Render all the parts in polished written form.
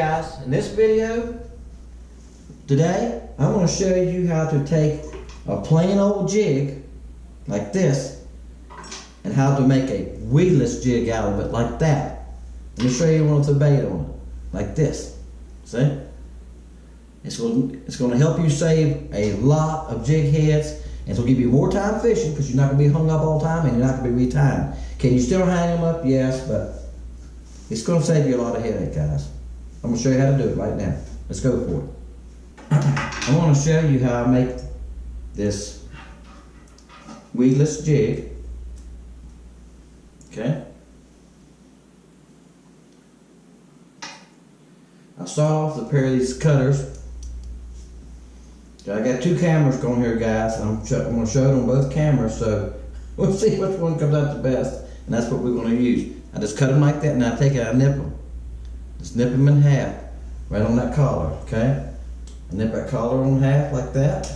guys, in this video today I'm going to show you how to take a plain old jig like this and how to make a weedless jig out of it like that. Let me show you one with the bait on it, like this. See? It's going to help you save a lot of jig heads, and it's going to give you more time fishing because you're not going to be hung up all the time and you're not going to be retimed. Can you still hang them up? Yes, but it's going to save you a lot of headache, guys. I'm going to show you how to do it right now. Let's go for it. I want to show you how I make this weedless jig. Okay. I'll start off with a pair of these cutters. I got two cameras going here, guys. I'm going to show it on both cameras, so we'll see which one comes out the best, and that's what we're going to use. I just cut them like that, and I take it, I nip them. Just nip them in half, right on that collar, okay? I nip that collar in half like that.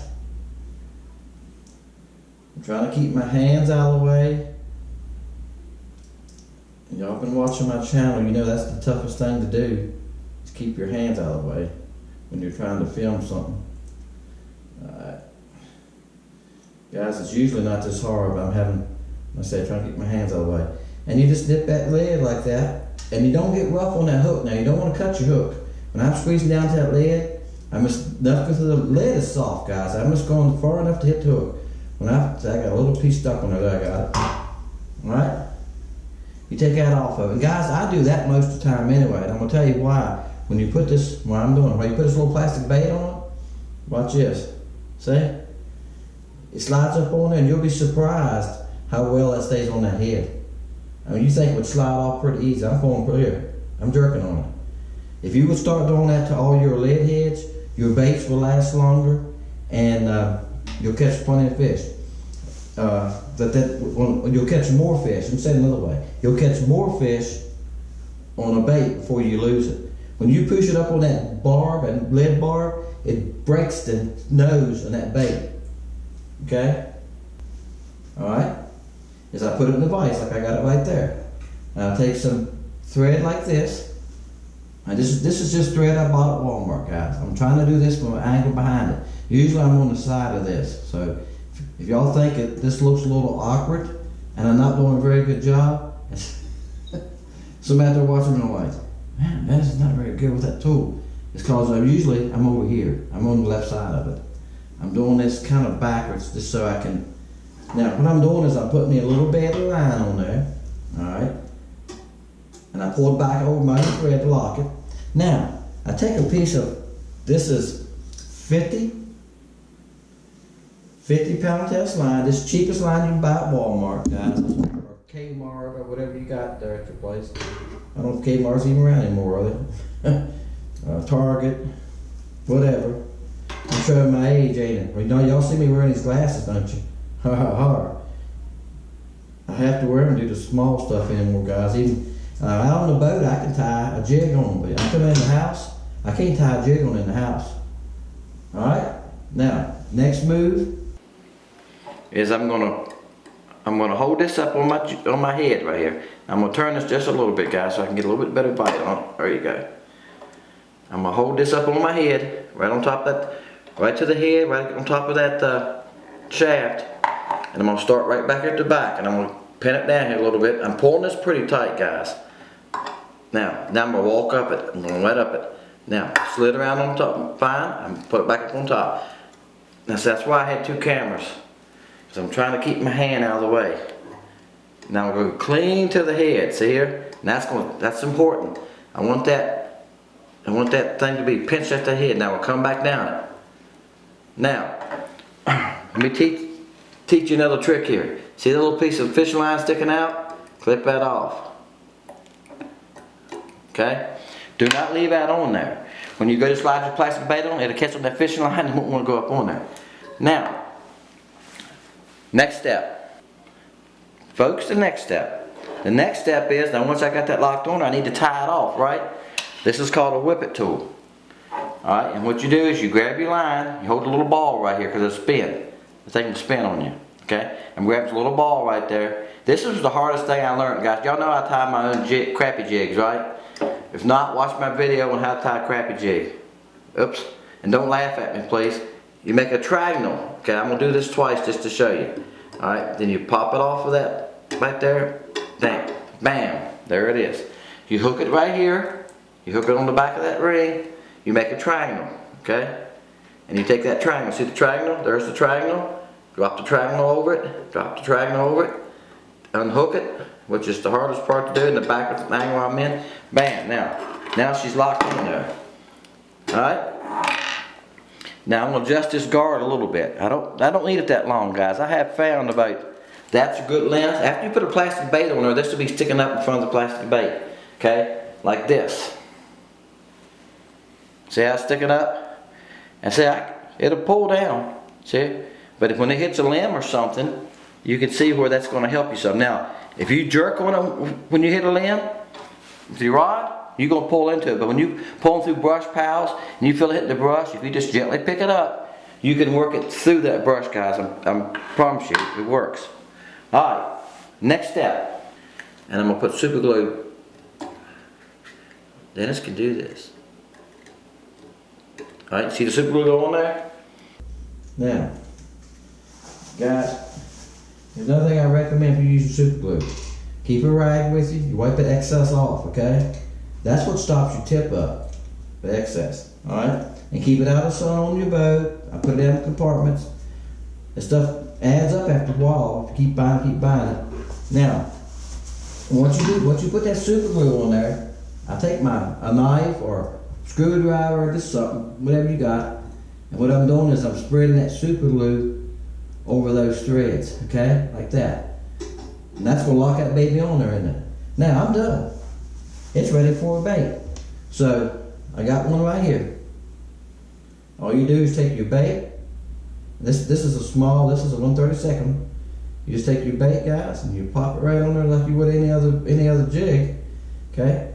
I'm trying to keep my hands out of the way. And y'all been watching my channel, you know that's the toughest thing to do, is keep your hands out of the way when you're trying to film something. Alright. Guys, it's usually not this hard, but I'm having, like I say, trying to keep my hands out of the way. And you just dip that lead like that, and you don't get rough on that hook. Now, you don't want to cut your hook. When I'm squeezing down to that lead, I'm just, not because the lead is soft, guys, I'm just going far enough to hit the hook. When I got a little piece stuck on there, I got it. Alright? You take that off of it. And guys, I do that most of the time anyway, and I'm going to tell you why. When you put this, what I'm doing, when you put this little plastic bait on it, watch this. See? It slides up on there, and you'll be surprised how well that stays on that head. I mean, you think it would slide off pretty easy. I'm going pretty here. I'm jerking on it. If you would start doing that to all your lead heads, your baits will last longer, and you'll catch plenty of fish. You'll catch more fish. Let me say it another way. You'll catch more fish on a bait before you lose it. When you push it up on that barb, and lead barb, it breaks the nose of that bait. Okay? Alright? As I put it in the vise, like I got it right there. Now I'll take some thread like this. Now this is just thread I bought at Walmart, guys. I'm trying to do this from an angle behind it. Usually I'm on the side of this. So if y'all think this looks a little awkward and I'm not doing a very good job, somebody out there watching me like, man, that is not very good with that tool. It's because I'm over here. I'm on the left side of it. I'm doing this kind of backwards just so I can. Now what I'm doing is I'm putting me a little bit of line on there. Alright. And I pull it back over my thread to lock it. Now, I take a piece of, this is 50 pound test line. This is the cheapest line you can buy at Walmart, guys. Or Kmart or whatever you got there at your place. I don't know if Kmart's even around anymore, are they? Target, whatever. I'm showing my age, ain't it? You know, y'all see me wearing these glasses, don't you? I have to wear them to do the small stuff anymore, guys. Even out on the boat, I can tie a jig on, but I come in the house, I can't tie a jig on in the house. Alright? Now, next move is I'm gonna hold this up on my head right here. I'm gonna turn this just a little bit, guys, so I can get a little bit better bite on it. There you go. I'm gonna hold this up on my head, right on top of that, right to the head, right on top of that shaft. And I'm gonna start right back at the back, and I'm gonna pin it down here a little bit. I'm pulling this pretty tight, guys. Now I'm gonna walk up it. I'm gonna wet up it. Now, slid around on top, fine. I'm gonna put it back up on top. Now, so that's why I had two cameras, because I'm trying to keep my hand out of the way. Now I'm gonna go clean to the head. See here? And that's important. I want that thing to be pinched at the head. Now we'll come back down it. Now, let me teach you another trick here. See the little piece of fishing line sticking out? Clip that off. Okay? Do not leave that on there. When you go to slide your plastic bait on, it'll catch on that fishing line and you won't want to go up on there. Now, next step. Folks, the next step. The next step is, now once I got that locked on, I need to tie it off, right? This is called a whippet tool. Alright, and what you do is you grab your line, you hold the little ball right here because it'll spin. The thing will spin on you. Okay? And grab the little ball right there. This is the hardest thing I learned, guys. Y'all know I tie my own crappie jigs, right? If not, watch my video on how to tie a crappie jig. Oops. And don't laugh at me, please. You make a triangle. Okay, I'm gonna do this twice just to show you. Alright, then you pop it off of that right there. Bam. Bam. There it is. You hook it right here. You hook it on the back of that ring. You make a triangle. Okay? And you take that triangle. See the triangle? There's the triangle. Drop the triangle over it. Drop the triangle over it. Unhook it, which is the hardest part to do in the back of the angle I'm in. Bam. Now she's locked in there. Alright? Now I'm going to adjust this guard a little bit. I don't need it that long, guys. I have found that's a good length. After you put a plastic bait on there, this will be sticking up in front of the plastic bait. Okay? Like this. See how it's sticking up? And see, it'll pull down. See? But when it hits a limb or something, you can see where that's going to help you some. Now, if you jerk on it when you hit a limb with your rod, you're going to pull into it. But when you pull through brush piles and you feel it hitting the brush, if you just gently pick it up, you can work it through that brush, guys. I promise you, it works. Alright, next step. And I'm going to put super glue. Dennis can do this. Alright, see the super glue on there? Now, guys, there's another thing I recommend for you using super glue. Keep a rag with you. You wipe the excess off, okay? That's what stops your tip up, the excess, alright? And keep it out of the sun on your boat. I put it in compartments. This stuff adds up after a while. If you keep buying it. Now, once you put that super glue on there, I take a knife or screwdriver or just something, whatever you got, and what I'm doing is I'm spreading that super glue over those threads, okay? Like that. And that's gonna lock that baby on there, isn't it? Now I'm done. It's ready for a bait. So I got one right here. All you do is take your bait. This is a small, this is a 1/32. You just take your bait, guys, and you pop it right on there like you would any other jig. Okay?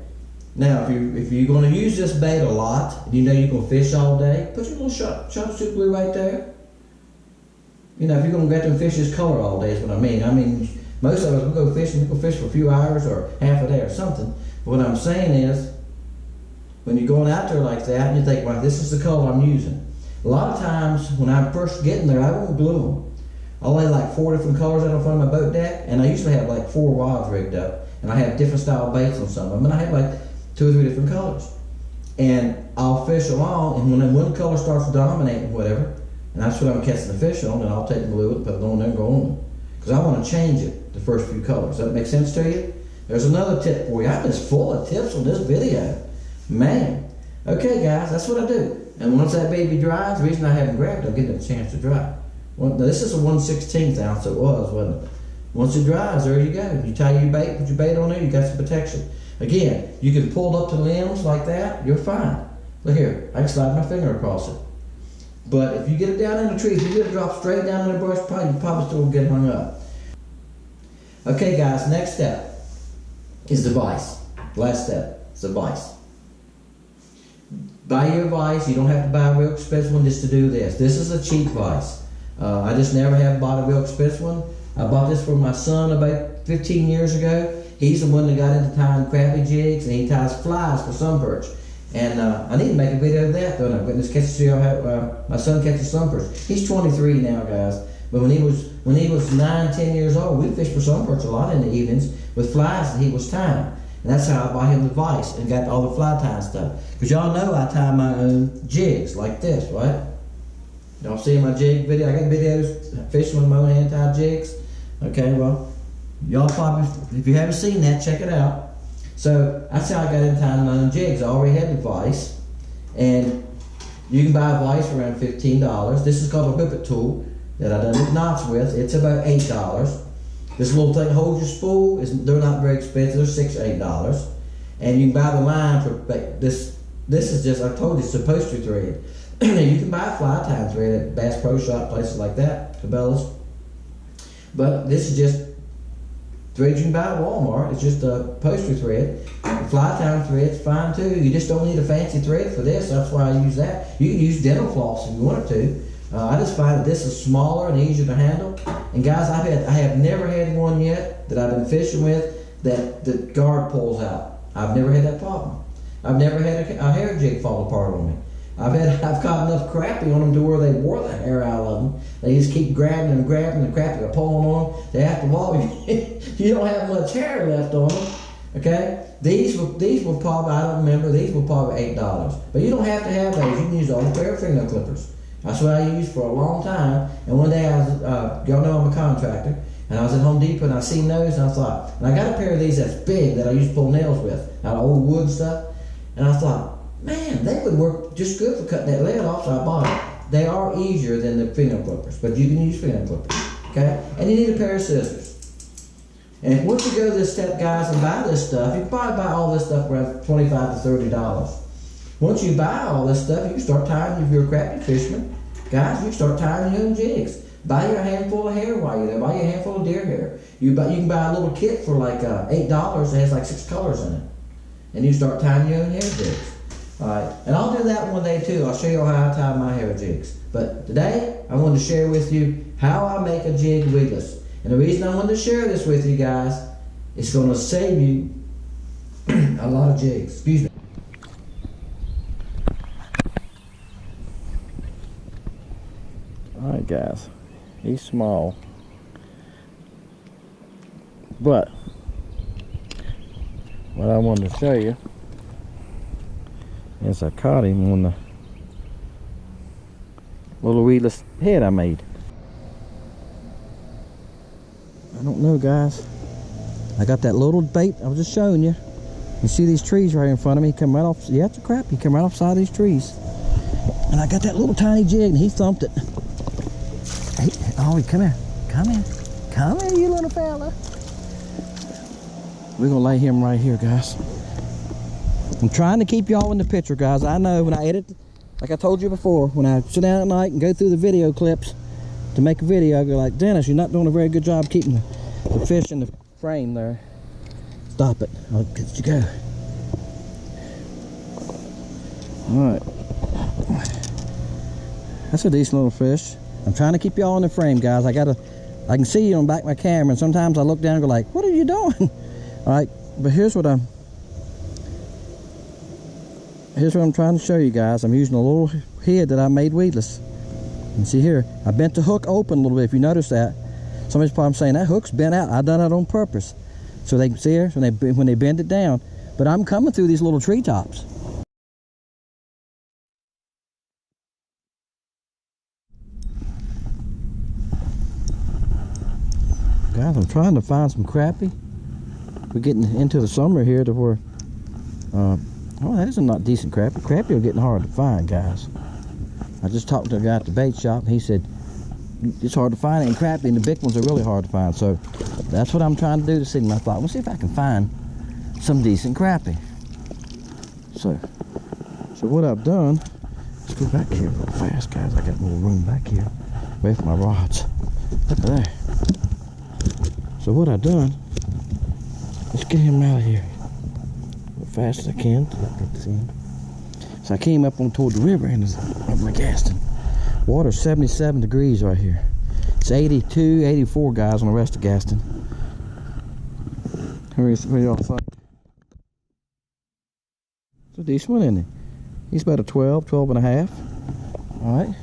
Now if you're gonna use this bait a lot, and you know you're gonna fish all day, put your little shot super glue right there. You know, if you're gonna get them fish's color all day is what I mean. I mean, most of us we go fishing, we go fish for a few hours or half a day or something. But what I'm saying is, when you're going out there like that and you think, well, this is the color I'm using. A lot of times when I'm first getting there, I won't glue them. I'll lay like 4 different colors out in front of my boat deck, and I usually have like 4 rods rigged up, and I have different style baits on some of them, and I have like 2 or 3 different colors. And I'll fish along, and when one color starts dominating whatever, and that's what I'm catching the fish on, and I'll take the glue and put it on there and go on. Because I want to change it, the first few colors. Does that make sense to you? There's another tip for you. I'm just full of tips on this video. Man. Okay, guys, that's what I do. And once that baby dries, the reason I haven't grabbed it, I'm getting a chance to dry. Well, now this is a 1/16 ounce, it was, wasn't it? Once it dries, there you go. You tie your bait, put your bait on there, you got some protection. Again, you can pull it up to the limbs like that, you're fine. Look here, I can slide my finger across it. But if you get it down in the tree, if you get it drop straight down in the brush, you probably still get hung up. Okay, guys, next step is the vise. Last step is the vise. Buy your vise. You don't have to buy a real expensive one just to do this. This is a cheap vise. I just never have bought a real expensive one. I bought this for my son about 15 years ago. He's the one that got into tying crappie jigs, and he ties flies for sun perch. And I need to make a video of that, don't I? But this catches you how my son catches sun perch. He's 23 now, guys. But when he was 9, 10 years old, we fished for sun perch a lot in the evenings with flies that he was tying. And that's how I bought him the vise and got all the fly tying stuff. Because y'all know I tie my own jigs like this, right? Y'all see my jig video? I got videos fishing with my own hand tied jigs. Okay, well, y'all probably, if you haven't seen that, check it out. So that's how I got into tying my own jigs. I already had the vise, and you can buy a vise for around $15. This is called a whippet tool that I done knots with. It's about $8. This little thing holds your spool. They're not very expensive. They're $6 or $8, and you can buy the line for this. This is just, I told you, it's upholstery thread. You can buy fly tying thread at Bass Pro Shop, places like that, Cabela's. But this is just thread you can buy at Walmart. It's just a upholstery thread. The fly tying thread's fine too. You just don't need a fancy thread for this. That's why I use that. You can use dental floss if you want to. I just find that this is smaller and easier to handle. And guys, I have never had one yet that I've been fishing with that the guard pulls out. I've never had that problem. I've never had a hair jig fall apart on me. I've caught enough crappie on them to where they wore the hair out of them. They just keep grabbing and grabbing the crappie and pulling on them. They have to walk. You don't have much hair left on them. Okay? These were probably, I don't remember, these were probably $8. But you don't have to have those. You can use all the pair of fingernail clippers. That's what I used for a long time. And one day I was, y'all know I'm a contractor, and I was at Home Depot and I seen those and I thought, and I got a pair of these that's big that I used to pull nails with, out of old wood stuff. And I thought, man, they would work just good for cutting that lead off, so I bought them. They are easier than the fingernail clippers, but you can use fingernail clippers, okay? And you need a pair of scissors. And once you go to this step, guys, and buy this stuff, you can probably buy all this stuff around $25 to $30. Once you buy all this stuff, you can start tying, if you're a crappie fisherman, guys, you can start tying your own jigs. Buy your handful of hair while you're there. Buy your handful of deer hair. You can buy a little kit for like $8 that has like 6 colors in it. And you start tying your own hair jigs. Alright, and I'll do that one day too. I'll show you how I tie my hair jigs. But today, I wanted to share with you how I make a jig weedless. And the reason I wanted to share this with you guys, it's going to save you a lot of jigs. Excuse me. Alright guys, he's small. But, what I wanted to show you is I caught him on the little weedless head I made. I don't know, guys. I got that little bait I was just showing you. You see these trees right in front of me? He come right off. Yeah, it's a crap. He come right off the side of these trees. And I got that little tiny jig, and he thumped it. Hey, oh, come here. Come here. Come here, you little fella. We're gonna lay him right here, guys. I'm trying to keep y'all in the picture, guys. I know when I edit, like I told you before, when I sit down at night and go through the video clips to make a video, I go like, Dennis, you're not doing a very good job keeping the fish in the frame there. Stop it. I'll get you go. Alright. That's a decent little fish. I'm trying to keep y'all in the frame, guys. I can see you on the back of my camera, and sometimes I look down and go like, what are you doing? Alright, but here's what I'm trying to show you guys. I'm using a little head that I made weedless. And see here, I bent the hook open a little bit. If you notice that, somebody's probably saying that hook's bent out. I done it on purpose, so they can see here when they bend it down. But I'm coming through these little treetops. Guys, I'm trying to find some crappie. We're getting into the summer here to where, oh, that is a not decent crappie. Crappie are getting hard to find, guys. I just talked to a guy at the bait shop, and he said it's hard to find, and crappie, and the big ones are really hard to find. So that's what I'm trying to do this evening. I thought, let's see if I can find some decent crappie. So what I've done, let's go back here real fast, guys. I got a little room back here, away from my rods. Look at there. So what I've done, let's get him out of here as fast as I can. See him. So I came up on toward the river and it's up my Gaston. Water's 77 degrees right here. It's 82, 84 guys on the rest of Gaston. What do y'all think? It's a decent one, isn't it? He's about a 12, 12 and a half. All right.